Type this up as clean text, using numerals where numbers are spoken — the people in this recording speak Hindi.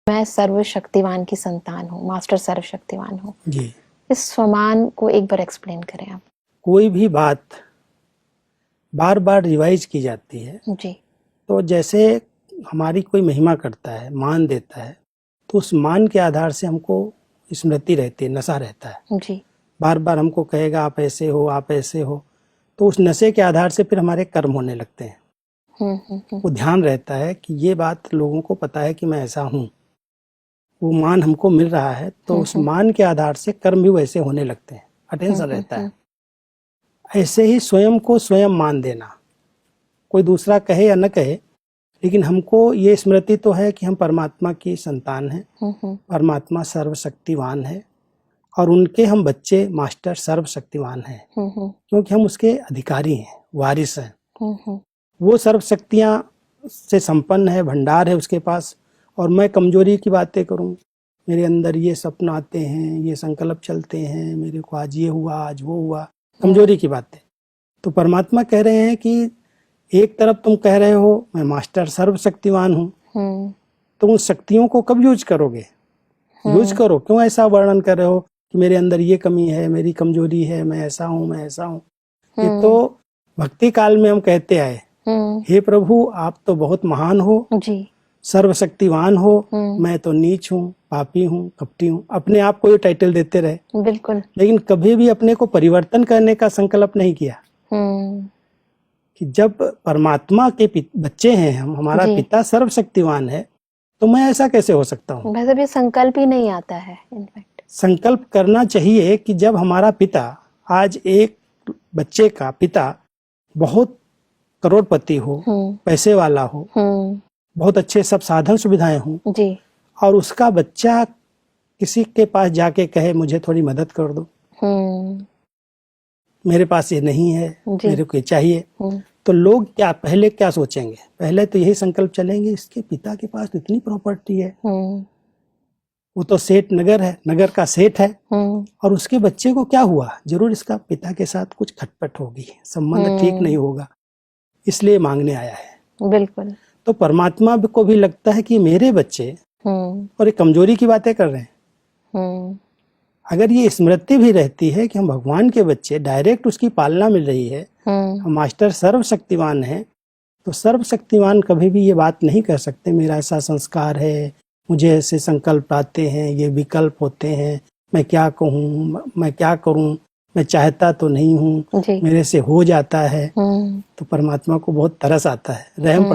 मैं सर्वशक्तिवान की संतान हूँ, मास्टर सर्वशक्तिवान हूँ। जी। इस स्वमान को एक बार एक्सप्लेन करें आप। कोई भी बात बार बार रिवाइज की जाती है जी। तो जैसे हमारी कोई महिमा करता है, मान देता है, तो उस मान के आधार से हमको स्मृति रहती है, नशा रहता है। जी। बार बार हमको कहेगा आप ऐसे हो, आप ऐसे हो, तो उस नशे के आधार से फिर हमारे कर्म होने लगते हैं। वो ध्यान रहता है कि ये बात लोगों को पता है कि मैं ऐसा हूँ, वो मान हमको मिल रहा है, तो उस मान के आधार से कर्म भी वैसे होने लगते हैं। अटेंशन रहता है। ऐसे ही स्वयं को स्वयं मान देना, कोई दूसरा कहे या न कहे, लेकिन हमको ये स्मृति तो है कि हम परमात्मा की संतान हैं, परमात्मा सर्वशक्तिवान है और उनके हम बच्चे मास्टर सर्वशक्तिवान हैं, क्योंकि हम उसके अधिकारी हैं, वारिस हैं। वो सर्वशक्तियाँ से संपन्न है, भंडार है उसके पास, और मैं कमजोरी की बातें करूं, मेरे अंदर ये सपन आते हैं, ये संकल्प चलते हैं, मेरे को आज ये हुआ, आज वो हुआ, कमजोरी की बातें। तो परमात्मा कह रहे हैं कि एक तरफ तुम कह रहे हो मैं मास्टर सर्वशक्तिवान हूँ, तुम उन शक्तियों को कब यूज करोगे? यूज करो। क्यों ऐसा वर्णन कर रहे हो कि मेरे अंदर ये कमी है, मेरी कमजोरी है, मैं ऐसा हूँ, मैं ऐसा हूँ? ये तो भक्ति काल में हम कहते आए, हे प्रभु आप तो बहुत महान हो जी, सर्वशक्तिवान हो, मैं तो नीच हूँ, पापी हूँ, कपटी हूँ, अपने आप को ये टाइटल देते रहे। बिल्कुल। लेकिन कभी भी अपने को परिवर्तन करने का संकल्प नहीं किया कि जब परमात्मा के बच्चे हैं हम, हमारा पिता सर्वशक्तिवान है, तो मैं ऐसा कैसे हो सकता हूँ? वैसे भी संकल्प ही नहीं आता है। इनफैक्ट संकल्प करना चाहिए कि जब हमारा पिता, आज एक बच्चे का पिता बहुत करोड़पति हो, पैसे वाला हो, बहुत अच्छे सब साधन सुविधाएं हों, जी, और उसका बच्चा किसी के पास जाके कहे मुझे थोड़ी मदद कर दो, मेरे पास ये नहीं है, मेरे को ये चाहिए, तो लोग क्या पहले क्या सोचेंगे? पहले तो यही संकल्प चलेंगे इसके पिता के पास इतनी प्रॉपर्टी है, वो तो सेठ नगर है, नगर का सेठ है, और उसके बच्चे को क्या हुआ? जरूर इसका पिता के साथ कुछ खटपट होगी, संबंध ठीक नहीं होगा, इसलिए मांगने आया है। बिल्कुल। तो परमात्मा को भी लगता है कि मेरे बच्चे और एक कमजोरी की बातें कर रहे हैं। अगर ये स्मृति भी रहती है कि हम भगवान के बच्चे, डायरेक्ट उसकी पालना मिल रही है, हम मास्टर सर्वशक्तिवान है, तो सर्वशक्तिवान कभी भी ये बात नहीं कर सकते मेरा ऐसा संस्कार है, मुझे ऐसे संकल्प आते हैं, ये विकल्प होते हैं, मैं क्या कहूँ, मैं क्या करूँ, मैं चाहता तो नहीं हूँ, मेरे से हो जाता है। तो परमात्मा को बहुत तरस आता है, रहम